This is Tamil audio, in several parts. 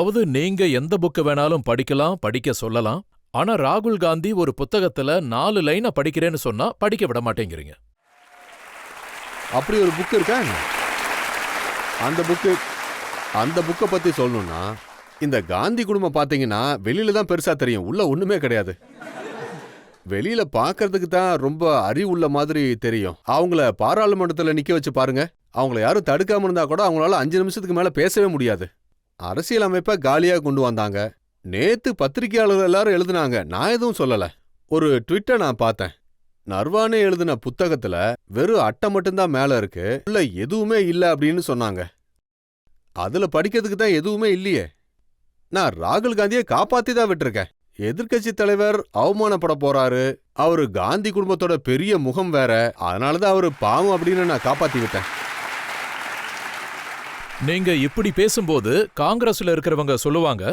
அதாவது நீங்க எந்த புக்க வேணாலும் படிக்கலாம், படிக்க சொல்லலாம். ஆனா ராகுல் காந்தி ஒரு புத்தகத்துல 4 லைன படிக்கிறேன்னு சொன்னா படிக்க விட மாட்டேங்கிறீங்க. அப்படி ஒரு புக் இருக்கா என்ன? அந்த புக்கு அந்த புக்கை பத்தி சொல்லணும்னா, இந்த காந்தி குடும்பம் பாத்தீங்கன்னா வெளியில தான் பெருசா தெரியும், உள்ள ஒண்ணுமே கிடையாது. வெளியில பாக்குறதுக்கு தான் ரொம்ப அறிவுள்ள மாதிரி தெரியும். அவங்கள பாராளுமன்றத்துல நிக்க வச்சு பாருங்க, அவங்கள யாரும் தடுக்காம இருந்தா கூட அவங்களால 5 நிமிஷத்துக்கு மேல பேசவே முடியாது. அரசியல் அமைப்பை காலியா கொண்டு வந்தாங்க. நேத்து பத்திரிகையாளர்கள் எல்லாரும் எழுதுனாங்க, நான் எதுவும் சொல்லல. ஒரு ட்விட்டை நான் பார்த்தேன். நர்வானே எழுதின புத்தகத்துல வெறும் அட்டை மட்டும்தான் மேல இருக்கு, உள்ள எதுவுமே இல்ல அப்படின்னு சொன்னாங்க. அதுல படிக்கிறதுக்கு தான் எதுவுமே இல்லையே. நான் ராகுல் காந்தியை காப்பாத்தி தான் விட்டுருக்கேன். எதிர்க்கட்சி தலைவர் அவமானப்பட போறாரு, அவரு காந்தி குடும்பத்தோட பெரிய முகம் வேற, அதனாலதான் அவரு பாவம் அப்படின்னு நான் காப்பாத்தி விட்டேன். நீங்க இப்படி பேசும்போது காங்கிரஸ்ல இருக்கிறவங்க சொல்லுவாங்க,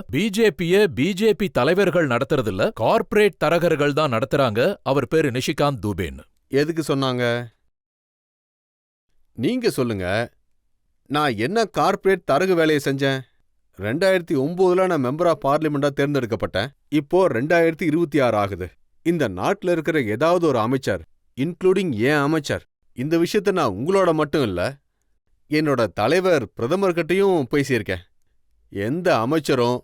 பிஜேபி தலைவர்கள் நடத்துறதில்ல, கார்ப்பரேட் தரகர்கள் தான் நடத்துறாங்க. அவர் பேரு நிஷிகாந்த் துபேன்னு. எதுக்கு சொன்னாங்க? நீங்க சொல்லுங்க. நான் என்ன கார்ப்பரேட் தரகு வேலையை செஞ்சேன்? 2009 நான் மெம்பர் ஆஃப் பார்லிமெண்டா தேர்ந்தெடுக்கப்பட்டேன். இப்போ 2026 ஆகுது. இந்த நாட்டுல இருக்கிற ஏதாவது ஒரு அமைச்சர், இன்க்ளூடிங் ஏன் அமைச்சர், இந்த விஷயத்த நான் உங்களோட மட்டும் இல்ல, என்னோட தலைவர் பிரதமர்கிட்டையும் பேசியிருக்கேன். எந்த அமைச்சரும்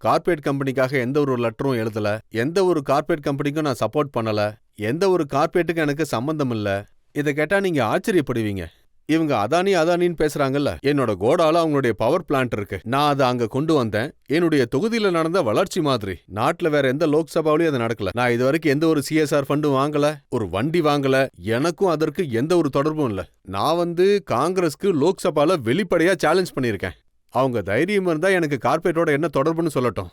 கார்ப்பரேட் கம்பெனிக்காக எந்த ஒரு லெட்டரும் எழுதல, எந்த ஒரு கார்ப்பரேட் கம்பெனிக்கும் நான் சப்போர்ட் பண்ணல, எந்த ஒரு கார்ப்பரேட்டுக்கும் எனக்கு சம்பந்தம் இல்ல. இதை கேட்டா நீங்க ஆச்சரியப்படுவீங்க. இவங்க அதானின்னு பேசுறாங்கல்ல, என்னோட கோடால அவங்களுடைய பவர் பிளான்ட் இருக்கு. நான் அதை அங்க கொண்டு வந்தேன். என்னுடைய தொகுதியில நடந்த வளர்ச்சி மாதிரி. நாட்டுல வேற எந்த லோக்சபாவிலையும் அது நடக்கல. நான் இது வரைக்கும் எந்த ஒரு சிஎஸ்ஆர் ஃபண்டும் வாங்கல, ஒரு வண்டி வாங்கல, எனக்கும் அதற்கு எந்த ஒரு தொடர்பும் இல்ல. நான் காங்கிரஸ்க்கு லோக்சபால வெளிப்படையா சேலஞ்ச் பண்ணியிருக்கேன். அவங்க தைரியம் இருந்தா எனக்கு கார்ப்பரேட்டோட என்ன தொடர்புன்னு சொல்லட்டும்.